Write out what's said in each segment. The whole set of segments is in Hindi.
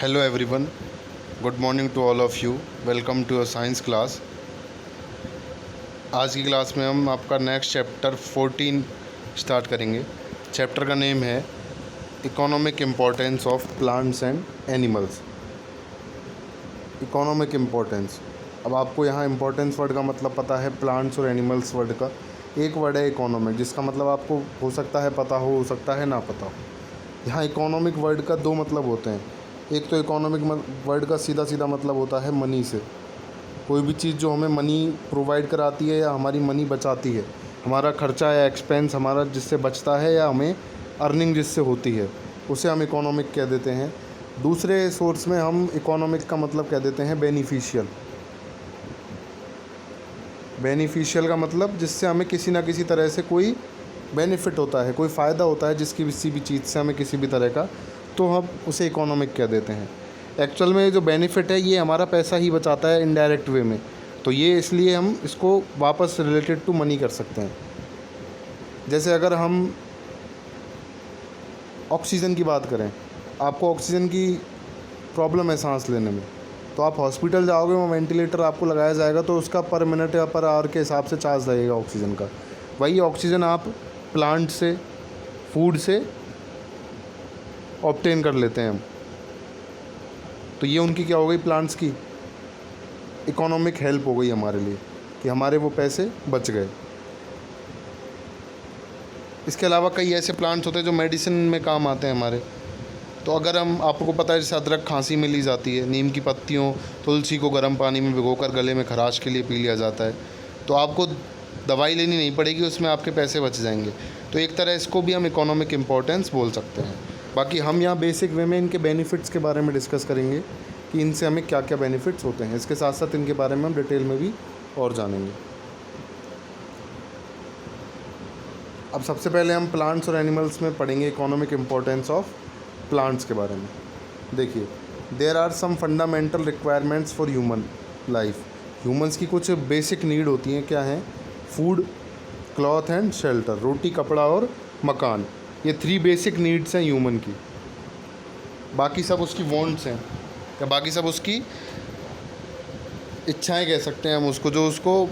Hello everyone, good morning to all of you. Welcome to a science class. आज की क्लास में हम आपका नेक्स्ट चैप्टर 14 स्टार्ट करेंगे. चैप्टर का नेम है economic importance of plants and animals. Economic importance. अब आपको यहाँ इम्पोर्टेंस वर्ड का मतलब पता है, प्लांट्स और एनिमल्स वर्ड का एक वर्ड है इकोनॉमिक, जिसका मतलब आपको हो सकता है पता हो सकता है ना पता हो. यहाँ इकोनॉमिक वर्ड का दो मतलब होते हैं. एक तो इकोनॉमिक वर्ड का सीधा सीधा मतलब होता है मनी से. कोई भी चीज़ जो हमें मनी प्रोवाइड कराती है या हमारी मनी बचाती है, हमारा खर्चा या एक्सपेंस हमारा जिससे बचता है या हमें अर्निंग जिससे होती है, उसे हम इकोनॉमिक कह देते हैं. दूसरे सोर्स में हम इकोनॉमिक का मतलब कह देते हैं बेनिफिशियल. बेनिफिशियल का मतलब जिससे हमें किसी ना किसी तरह से कोई बेनिफिट होता है, कोई फ़ायदा होता है जिसकी किसी भी चीज़ से हमें किसी भी तरह का, तो हम उसे इकोनॉमिक कह देते हैं. एक्चुअल में जो बेनिफिट है ये हमारा पैसा ही बचाता है इनडायरेक्ट वे में, तो ये इसलिए हम इसको वापस रिलेटेड टू मनी कर सकते हैं. जैसे अगर हम ऑक्सीजन की बात करें, आपको ऑक्सीजन की प्रॉब्लम है सांस लेने में, तो आप हॉस्पिटल जाओगे, वहाँ वेंटिलेटर आपको लगाया जाएगा, तो उसका पर मिनट या पर आवर के हिसाब से चार्ज लगेगा ऑक्सीजन का. वही ऑक्सीजन आप प्लांट से, फूड से ऑब्टेन कर लेते हैं हम, तो ये उनकी क्या हो गई, प्लांट्स की इकोनॉमिक हेल्प हो गई हमारे लिए कि हमारे वो पैसे बच गए. इसके अलावा कई ऐसे प्लांट्स होते हैं जो मेडिसिन में काम आते हैं हमारे. तो अगर हम, आपको पता है जैसे अदरक खांसी में ली जाती है, नीम की पत्तियों, तुलसी को गर्म पानी में भिगोकर गले में खराश के लिए पी लिया जाता है, तो आपको दवाई लेनी नहीं पड़ेगी, उसमें आपके पैसे बच जाएंगे. तो एक तरह इसको भी हम इकोनॉमिक इम्पोर्टेंस बोल सकते हैं. बाकी हम यहाँ बेसिक वे में इनके बेनिफिट्स के बारे में डिस्कस करेंगे कि इनसे हमें क्या क्या बेनिफिट्स होते हैं. इसके साथ साथ इनके बारे में हम डिटेल में भी और जानेंगे. अब सबसे पहले हम प्लांट्स और एनिमल्स में पढ़ेंगे इकोनॉमिक इम्पोर्टेंस ऑफ प्लांट्स के बारे में. देखिए, there are some fundamental requirements for human life. Humans की कुछ बेसिक नीड होती हैं. क्या हैं? Food, cloth and shelter. रोटी, कपड़ा और मकान. ये 3 बेसिक नीड्स हैं ह्यूमन की. बाकी सब उसकी वांट्स हैं, या बाकी सब उसकी इच्छाएं कह सकते हैं हम उसको, जो उसको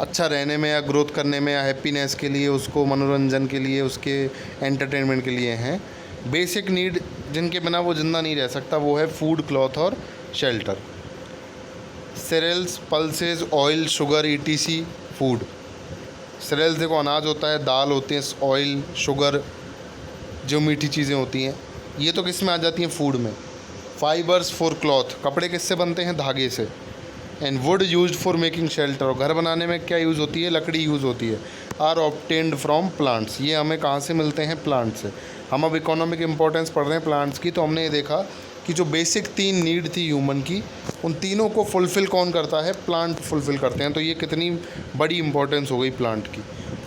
अच्छा रहने में या ग्रोथ करने में या हैप्पीनेस के लिए, उसको मनोरंजन के लिए, उसके एंटरटेनमेंट के लिए हैं. बेसिक नीड जिनके बिना वो ज़िंदा नहीं रह सकता, वो है फूड, क्लॉथ और shelter. Cereals, pulses, oil, sugar, etc food. Cereals देखो अनाज होता है, दाल होती है, ऑयल, शुगर जो मीठी चीज़ें होती हैं, ये तो किस में आ जाती हैं? फूड में. Fibres for cloth. कपड़े किससे बनते हैं? धागे से. And would used for making shelter. और घर बनाने में क्या यूज़ होती है? लकड़ी यूज़ होती है. Are obtained from plants. ये हमें कहाँ से मिलते हैं? प्लांट से. हम अब इकोनॉमिक इम्पोर्टेंस पढ़ रहे हैं प्लांट्स की, तो हमने ये देखा कि जो बेसिक 3 नीड थी ह्यूमन की, उन तीनों को फुलफ़िल कौन करता है? प्लांट फुलफ़िल करते हैं. तो ये कितनी बड़ी इंपॉर्टेंस हो गई प्लांट की.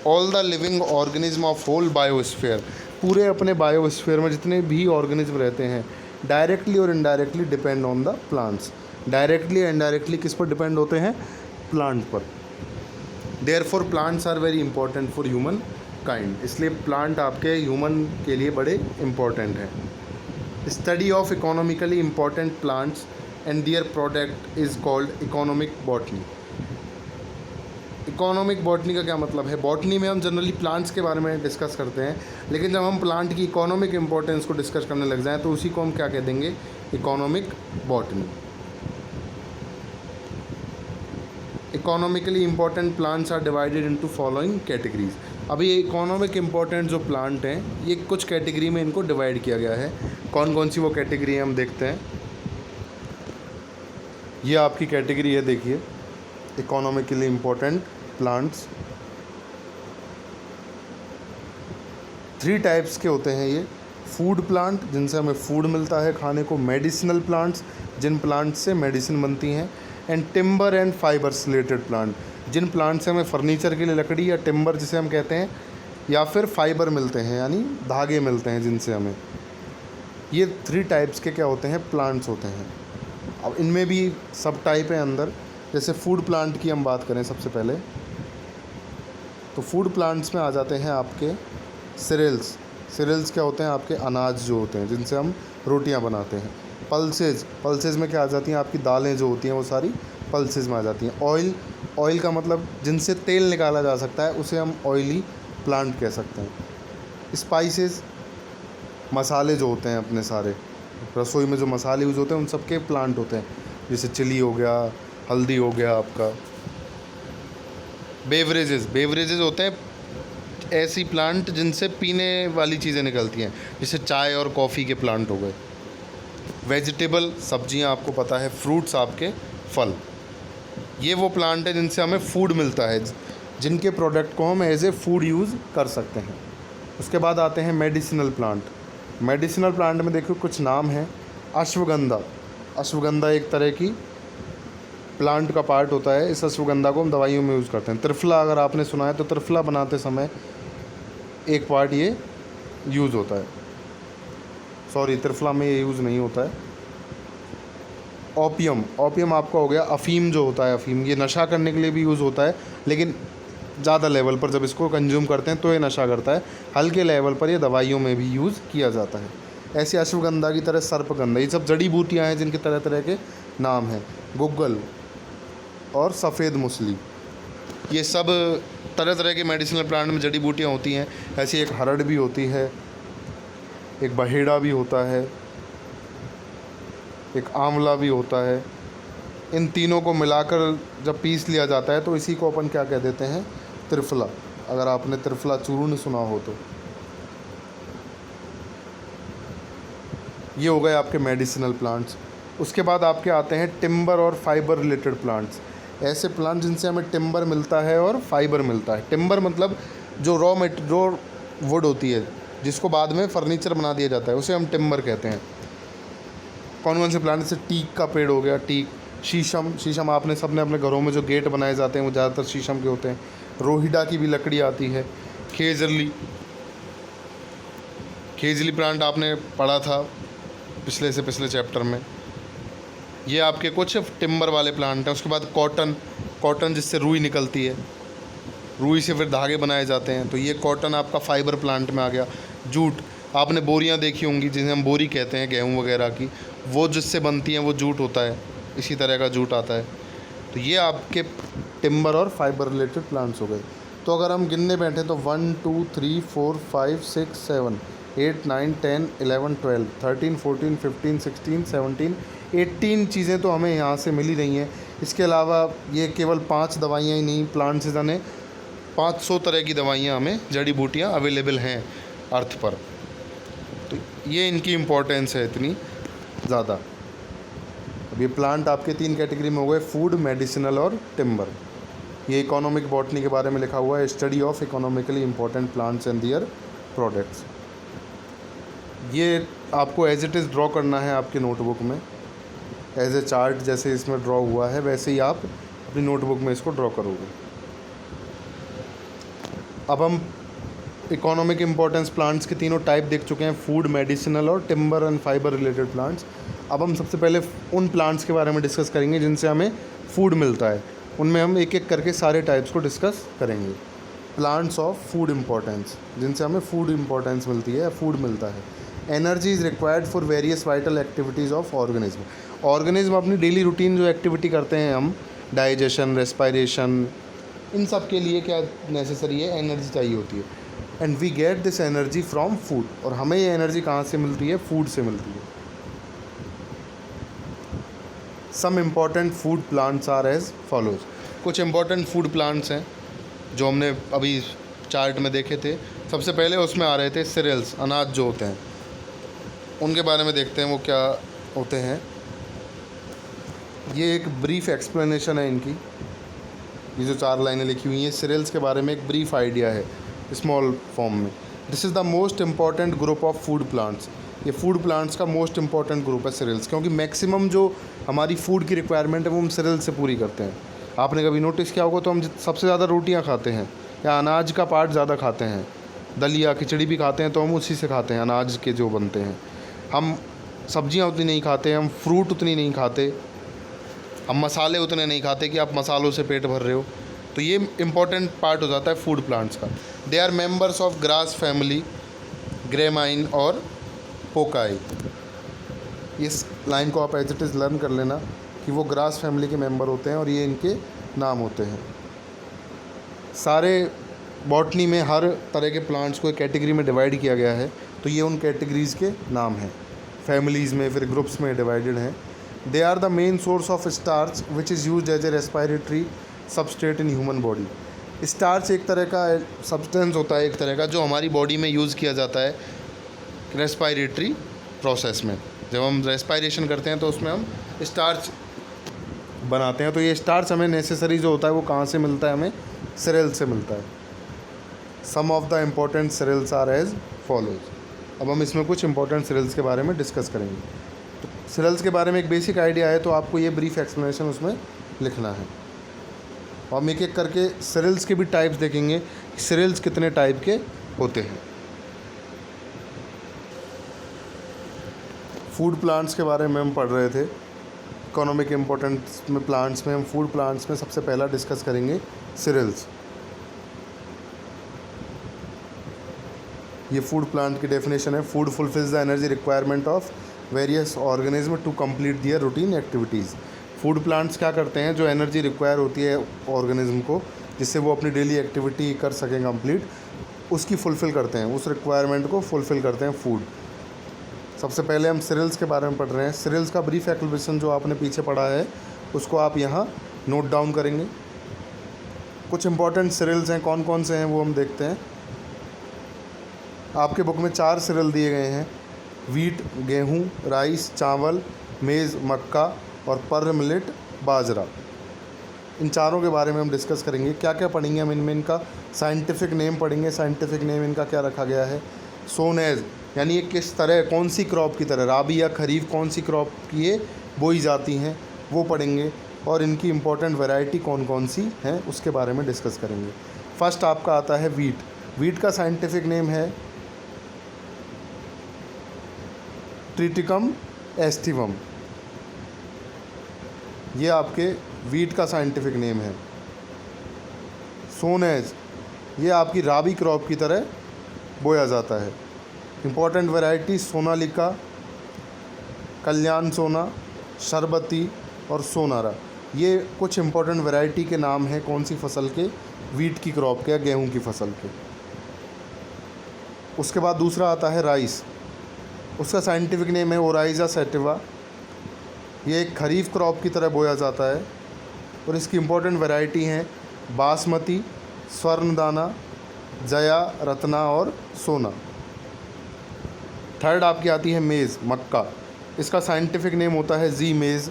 All the living organism of whole biosphere. पूरे अपने बायोस्फीयर में जितने भी ऑर्गेनिज्म रहते हैं, डायरेक्टली और indirectly depend on the plants. Directly and indirectly किस पर डिपेंड होते हैं? प्लांट पर. Therefore plants are very important for humankind. इसलिए प्लांट आपके ह्यूमन के लिए बड़े इंपॉर्टेंट हैं. Study of economically important plants and their product is called economic botany. Economic botany का क्या मतलब है? बॉटनी में हम जनरली प्लांट्स के बारे में डिस्कस करते हैं, लेकिन जब हम प्लांट की इकोनॉमिक इम्पोर्टेंस को डिस्कस करने लग जाएं तो उसी को हम क्या कह देंगे? Economic botany. Economically important plants are divided into following categories. अभी ये इकोनॉमिक इम्पॉर्टेंट जो प्लांट हैं, ये कुछ कैटेगरी में इनको डिवाइड किया गया है. कौन कौन सी वो कैटेगरी है हम देखते हैं. ये आपकी कैटेगरी है, देखिए, इकोनॉमिकली इम्पॉर्टेंट प्लांट्स. 3 टाइप्स के होते हैं ये. फूड प्लांट, जिनसे हमें फूड मिलता है खाने को. मेडिसिनल प्लांट्स, जिन प्लांट से मेडिसिन बनती हैं. And timber and fibres related plant, जिन प्लांट से हमें फर्नीचर के लिए लकड़ी या टिम्बर जिसे हम कहते हैं, या फिर फाइबर मिलते हैं, यानी धागे मिलते हैं जिनसे हमें. ये 3 टाइप्स के क्या होते हैं? प्लांट्स होते हैं. अब इनमें भी सब टाइप है अंदर. जैसे फूड प्लांट की हम बात करें सबसे पहले, तो फूड प्लांट्स में आ जाते हैं आपके सीरियल्स. सीरियल्स क्या होते हैं? आपके अनाज जो होते हैं जिनसे हम रोटियां बनाते हैं. पल्सेस, पल्सेस में क्या आ जाती हैं आपकी दालें जो होती हैं वो सारी पल्सेस में आ जाती हैं। ऑयल, ऑयल का मतलब जिनसे तेल निकाला जा सकता है उसे हम ऑयली प्लांट कह सकते हैं। स्पाइसेस, मसाले जो होते हैं अपने सारे रसोई में जो मसाले यूज़ होते हैं उन सब के प्लांट होते हैं, जैसे चिली हो गया, हल्दी हो गया आपका। बेवरेजेस, बेवरेजेस होते हैं ऐसी प्लांट जिनसे पीने वाली चीज़ें निकलती हैं, जैसे चाय और कॉफ़ी के प्लांट हो गए। वेजिटेबल, सब्जियां आपको पता है, फ्रूट्स आपके फल, ये वो प्लांट है जिनसे हमें फूड मिलता है, जिनके प्रोडक्ट को हम एज ए फूड यूज़ कर सकते हैं। उसके बाद आते हैं मेडिसिनल प्लांट। मेडिसिनल प्लांट में देखो कुछ नाम हैं। अश्वगंधा, अश्वगंधा एक तरह की प्लांट का पार्ट होता है। इस अश्वगंधा को हम दवाइयों में यूज़ करते हैं। त्रिफला, अगर आपने सुना है तो त्रिफला बनाते समय एक पार्ट ये यूज़ होता है, सॉरी त्रिफला में ये यूज़ नहीं होता है। ओपियम, ओपियम आपका हो गया अफ़ीम जो होता है, अफ़ीम ये नशा करने के लिए भी यूज़ होता है, लेकिन ज़्यादा लेवल पर जब इसको कंज्यूम करते हैं तो ये नशा करता है। हल्के लेवल पर ये दवाइयों में भी यूज़ किया जाता है। ऐसे अश्वगंधा की तरह सर्पगंधा, ये सब जड़ी बूटियाँ हैं जिनके तरह तरह के नाम हैं। गुग्गल और सफ़ेद मूसली, ये सब तरह तरह के मेडिसिनल प्लांट में जड़ी बूटियाँ होती हैं। ऐसी एक हरड़ भी होती है, एक बहेड़ा भी होता है, एक आंवला भी होता है। इन तीनों को मिलाकर जब पीस लिया जाता है तो इसी को अपन क्या कह देते हैं, त्रिफला। अगर आपने त्रिफला चूर्ण सुना हो तो ये हो गए आपके मेडिसिनल प्लांट्स। उसके बाद आपके आते हैं टिम्बर और फाइबर रिलेटेड प्लांट्स। ऐसे प्लांट जिनसे हमें टिम्बर मिलता है और फाइबर मिलता है। टिम्बर मतलब जो रॉ वुड होती है जिसको बाद में फर्नीचर बना दिया जाता है, उसे हम टिम्बर कहते हैं। कौन कौन से प्लांट, जैसे टीक का पेड़ हो गया, टीक, शीशम, शीशम आपने सबने अपने घरों में जो गेट बनाए जाते हैं वो ज़्यादातर शीशम के होते हैं। रोहिडा की भी लकड़ी आती है। खेजली, खेजली प्लांट आपने पढ़ा था पिछले से पिछले चैप्टर में। ये आपके कुछ टिम्बर वाले प्लांट हैं। उसके बाद कॉटन, कॉटन जिससे रुई निकलती है, रुई से फिर धागे बनाए जाते हैं, तो ये कॉटन आपका फाइबर प्लांट में आ गया। जूट, आपने बोरियां देखी होंगी जिन्हें हम बोरी कहते हैं गेहूं वगैरह की, वो जिससे बनती हैं वो जूट होता है, इसी तरह का जूट आता है। तो ये आपके टिम्बर और फाइबर रिलेटेड प्लांट्स हो गए। तो अगर हम गिनने बैठे तो 1 2 3 4 5 6 7 8 9 10 11 12 13 14 15 16 17 18 चीज़ें तो हमें यहाँ से मिल ही रही हैं। इसके अलावा ये केवल 5 दवाइयाँ ही नहीं, प्लांट से जाने 500 तरह की दवाइयाँ हमें जड़ी बूटियाँ अवेलेबल हैं अर्थ पर। तो ये इनकी इम्पोर्टेंस है इतनी ज़्यादा। अब ये प्लांट आपके 3 कैटेगरी में हो गए, फूड, मेडिसिनल और टिम्बर। ये इकोनॉमिक बॉटनी के बारे में लिखा हुआ है, study of economically important plants and their products. ये आपको एज इट इज़ ड्रॉ करना है आपके नोटबुक में, एज ए चार्ट जैसे इसमें ड्रॉ हुआ है वैसे ही आप अपनी नोटबुक में इसको ड्रॉ करोगे। अब हम इकोनॉमिक इम्पोर्टेंस प्लांट्स के तीनों टाइप देख चुके हैं, फूड, मेडिसिनल और timber and fibre related plants. अब हम सबसे पहले उन प्लांट्स के बारे में डिस्कस करेंगे जिनसे हमें फूड मिलता है। उनमें हम एक एक करके सारे टाइप्स को डिस्कस करेंगे। प्लांट्स ऑफ फूड इम्पोर्टेंस, जिनसे हमें फूड इम्पोर्टेंस मिलती है या फूड मिलता है। Energy is required for various vital activities of organism. Organism अपनी डेली रूटीन जो एक्टिविटी करते हैं हम, डाइजेशन, रेस्पायरेशन, इन सब के लिए क्या नेसेसरी है, एनर्जी चाहिए होती है। And we get this energy from food, और हमें ये एनर्जी कहाँ से मिलती है, फूड से मिलती है। Some important food plants are as follows. कुछ इम्पॉर्टेंट फूड प्लांट्स हैं जो हमने अभी चार्ट में देखे थे। सबसे पहले उसमें आ रहे थे सीरियल्स, अनाज जो होते हैं, उनके बारे में देखते हैं वो क्या होते हैं। ये एक ब्रीफ एक्सप्लेनेशन है इनकी, ये जो 4 लाइनें लिखी हुई हैं सीरियल्स के बारे में एक ब्रीफ आइडिया है स्मॉल फॉर्म में। This is the most important group of food plants. ये फूड प्लांट्स का मोस्ट इम्पॉर्टेंट ग्रुप है सीरियल्स, क्योंकि मैक्सिमम जो हमारी फूड की रिक्वायरमेंट है वो हम सीरियल से पूरी करते हैं। आपने कभी नोटिस किया होगा तो हम सबसे ज़्यादा रोटियाँ खाते हैं या अनाज का पार्ट ज़्यादा खाते हैं। दलिया, खिचड़ी भी खाते हैं तो हम उसी से खाते हैं, अनाज के जो बनते हैं। हम सब्जियां उतनी नहीं खाते, हम फ्रूट उतनी नहीं खाते, हम मसाले उतने नहीं खाते कि आप मसालों से पेट भर रहे हो। तो ये इम्पॉर्टेंट पार्ट हो जाता है फूड प्लांट्स का। They are members of grass family, Gramineae और पोकाई। इस लाइन को आप एज इट इज़ लर्न कर लेना कि वो ग्रास फैमिली के मेंबर होते हैं और ये इनके नाम होते हैं। सारे बॉटनी में हर तरह के प्लांट्स को एक कैटेगरी में डिवाइड किया गया है, तो ये उन कैटेगरीज़ के नाम हैं। फैमिलीज़ में फिर ग्रुप्स में डिवाइडेड हैं। They are the main source of starch which is used as a respiratory substrate in human body. Starch एक तरह का सब्सटेंस होता है, एक तरह का, जो हमारी बॉडी में यूज़ किया जाता है रेस्पिरेटरी प्रोसेस में। जब हम रेस्पिरेशन करते हैं तो उसमें हम स्टार्च बनाते हैं। तो ये स्टार्च हमें नेसेसरी जो होता है वो कहाँ से मिलता है? हमें सीरियल से मिलता है। Some of the important cereals are as follows. अब हम इसमें कुछ इंपॉर्टेंट सीरियल्स के बारे में डिस्कस करेंगे। तो सीरियल्स के बारे में एक बेसिक आइडिया है, तो आपको ये ब्रीफ एक्सप्लेनेशन उसमें लिखना है। और हम एक एक करके सीरियल्स के भी टाइप्स देखेंगे, सीरियल्स कितने टाइप के होते हैं। फूड प्लांट्स के बारे में हम पढ़ रहे थे। इकोनॉमिक इम्पोर्टेंस में प्लांट्स में हम फूड प्लांट्स में सबसे पहला डिस्कस करेंगे सीरियल्स। ये फूड प्लांट की डेफिनेशन है। Food fulfils the energy requirement of various organism to complete their routine activities. Food plants क्या करते हैं? जो एनर्जी रिक्वायर होती है ऑर्गेनिज्म को, जिससे वो अपनी डेली एक्टिविटी कर सकें कंप्लीट, उसकी फुलफ़िल करते हैं, उस रिक्वायरमेंट को फुलफ़िल करते हैं फूड। सबसे पहले हम सीरियल्स के बारे में पढ़ रहे हैं। सीरियल्स का ब्रीफ एक्सप्लेनेशन जो आपने पीछे पढ़ा है उसको आप यहाँ नोट डाउन करेंगे। कुछ इंपॉर्टेंट सीरियल्स हैं, कौन कौन से हैं वो हम देखते हैं। आपके बुक में 4 सीरियल दिए गए हैं: वीट गेहूँ, राइस चावल, मेज़ मक्का और पर्ल मिलेट बाजरा। इन चारों के बारे में हम डिस्कस करेंगे। क्या क्या पढ़ेंगे हम इनमें? इनका साइंटिफिक नेम पढ़ेंगे। साइंटिफिक नेम इनका क्या रखा गया है? सोनेज, यानी ये किस तरह, कौन सी क्रॉप की तरह, राबी या खरीफ कौन सी क्रॉप की ये बोई जाती हैं वो पढ़ेंगे। और इनकी इंपॉर्टेंट वैरायटी कौन कौन सी हैं उसके बारे में डिस्कस करेंगे। फर्स्ट आपका आता है वीट। वीट का साइंटिफिक नेम है ट्रिटिकम एस्टिवम। ये आपके वीट का साइंटिफिक नेम है। सोनेज, ये आपकी राबी क्रॉप की तरह बोया जाता है। इंपॉर्टेंट वैरायटी सोनालिका, कल्याण सोना, शरबती और सोनारा। ये कुछ इंपॉर्टेंट वैरायटी के नाम हैं कौन सी फसल के? वीट की क्रॉप के या गेहूं की फसल के। उसके बाद दूसरा आता है राइस। उसका साइंटिफिक नेम है ओराइजा सैटिवा। ये एक खरीफ क्रॉप की तरह बोया जाता है और इसकी इंपॉर्टेंट वैरायटी हैं बासमती, स्वर्णदाना, जया, रत्ना और सोना। थर्ड आपकी आती है मेज़ मक्का। इसका साइंटिफिक नेम होता है जी मेज़।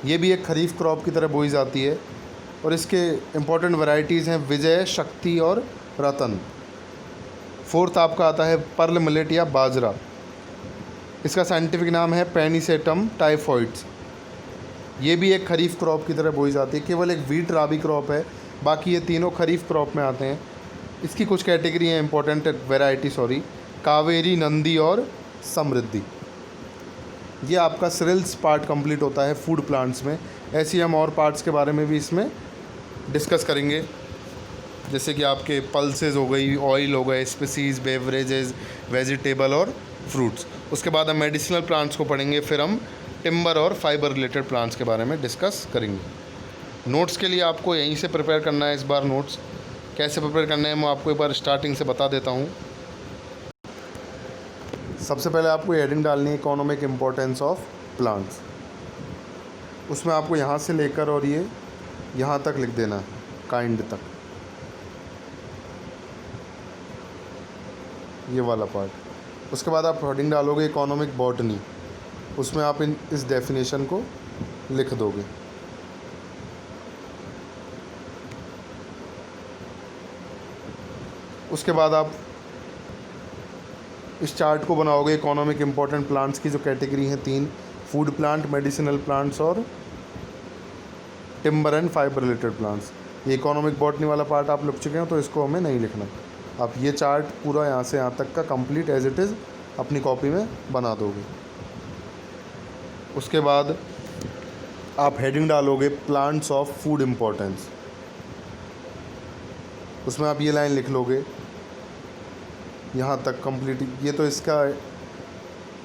ये भी एक खरीफ क्रॉप की तरह बोई जाती है और इसके इंपॉर्टेंट वैरायटीज़ हैं विजय, शक्ति और रतन। फोर्थ आपका आता है पर्ल मिलेट या बाजरा। इसका साइंटिफिक नाम है पेनिसेटम टाइफॉइड्स। ये भी एक खरीफ क्रॉप की तरह बोई जाती है। केवल एक वीट राबी क्रॉप है, बाकी ये तीनों खरीफ क्रॉप में आते हैं। इसकी कुछ कैटेगरी हैं, इंपॉर्टेंट वैरायटी कावेरी, नंदी और समृद्धि। ये आपका सीरियल्स पार्ट कंप्लीट होता है फूड प्लांट्स में। ऐसे ही हम और पार्ट्स के बारे में भी इसमें डिस्कस करेंगे, जैसे कि आपके पल्सेस हो गई, ऑयल हो गए, स्पीसीज, बेवरेजेस, वेजिटेबल और फ्रूट्स। उसके बाद हम मेडिसिनल प्लांट्स को पढ़ेंगे। फिर हम टिम्बर और फाइबर रिलेटेड प्लांट्स के बारे में डिस्कस करेंगे। नोट्स के लिए आपको यहीं से प्रिपेयर करना है। इस बार नोट्स कैसे प्रिपेयर करना है मैं आपको एक बार स्टार्टिंग से बता देता हूँ। सबसे पहले आपको हेडिंग डालनी है इकोनॉमिक इम्पोर्टेंस ऑफ प्लांट्स। उसमें आपको यहाँ से लेकर और ये यहाँ तक लिख देना, काइंड तक, ये वाला पार्ट। उसके बाद आप हेडिंग डालोगे इकोनॉमिक बॉटनी। उसमें आप इस डेफिनेशन को लिख दोगे। उसके बाद आप इस चार्ट को बनाओगे इकोनॉमिक इम्पोर्टेंट प्लांट्स की जो कैटेगरी हैं 3: फूड प्लांट, मेडिसिनल प्लांट्स और timber and fibre related plants. ये इकोनॉमिक बॉटनी वाला पार्ट आप लिख चुके हैं तो इसको हमें नहीं लिखना। आप ये चार्ट पूरा यहाँ से यहाँ तक का कंप्लीट एज इट इज़ अपनी कॉपी में बना दोगे। उसके बाद आप हेडिंग डालोगे प्लांट्स ऑफ फूड इम्पोर्टेंस। उसमें आप ये लाइन लिख लोगे यहाँ तक कंप्लीट। ये तो इसका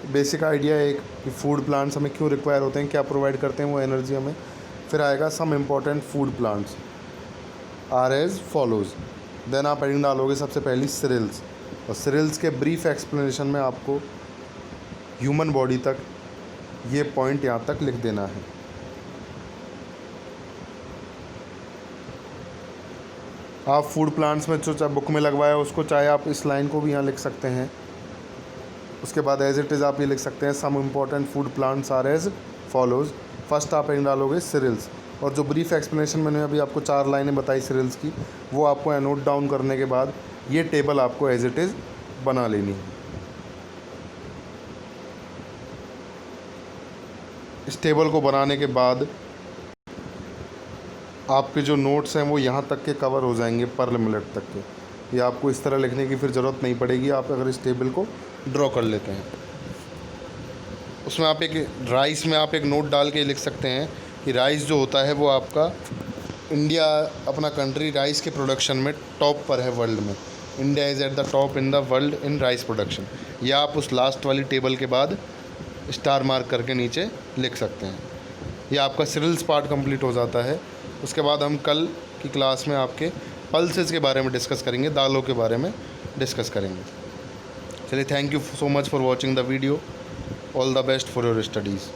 बेसिक आइडिया है कि फूड प्लांट्स हमें क्यों रिक्वायर होते हैं, क्या प्रोवाइड करते हैं वो एनर्जी हमें। फिर आएगा some important food plants are as follows. Then आप हेडिंग डालोगे सबसे पहली सीरियल्स, और सीरियल्स के ब्रीफ एक्सप्लेनेशन में आपको ह्यूमन बॉडी तक ये पॉइंट यहाँ तक लिख देना है। आप फूड प्लांट्स में जो चाहे बुक में लगवाया उसको, चाहे आप इस लाइन को भी यहाँ लिख सकते हैं। उसके बाद एज इट इज़ आप ये लिख सकते हैं some important food plants are as follows. First आप हेडिंग डालोगे सीरियल्स, और जो ब्रीफ एक्सप्लेनेशन मैंने अभी आपको 4 लाइनें बताई सीरियल्स की, वो आपको नोट डाउन करने के बाद ये टेबल आपको एज इट इज़ बना लेनी है। इस टेबल को बनाने के बाद आपके जो नोट्स हैं वो यहाँ तक के कवर हो जाएंगे पर मिनट तक के। ये आपको इस तरह लिखने की फिर ज़रूरत नहीं पड़ेगी, आप अगर इस टेबल को ड्रॉ कर लेते हैं। उसमें आप एक राइस में आप एक नोट डाल के लिख सकते हैं कि राइस जो होता है वो आपका इंडिया, अपना कंट्री राइस के प्रोडक्शन में टॉप पर है वर्ल्ड में। India is at the top in the world in rice production. या आप उस लास्ट वाली टेबल के बाद स्टार मार्क करके नीचे लिख सकते हैं। यह आपका सीरियल्स पार्ट कंप्लीट हो जाता है। उसके बाद हम कल की क्लास में आपके पल्सेस के बारे में डिस्कस करेंगे, दालों के बारे में डिस्कस करेंगे। चलिए, thank you so much for watching the video. All the best for your studies.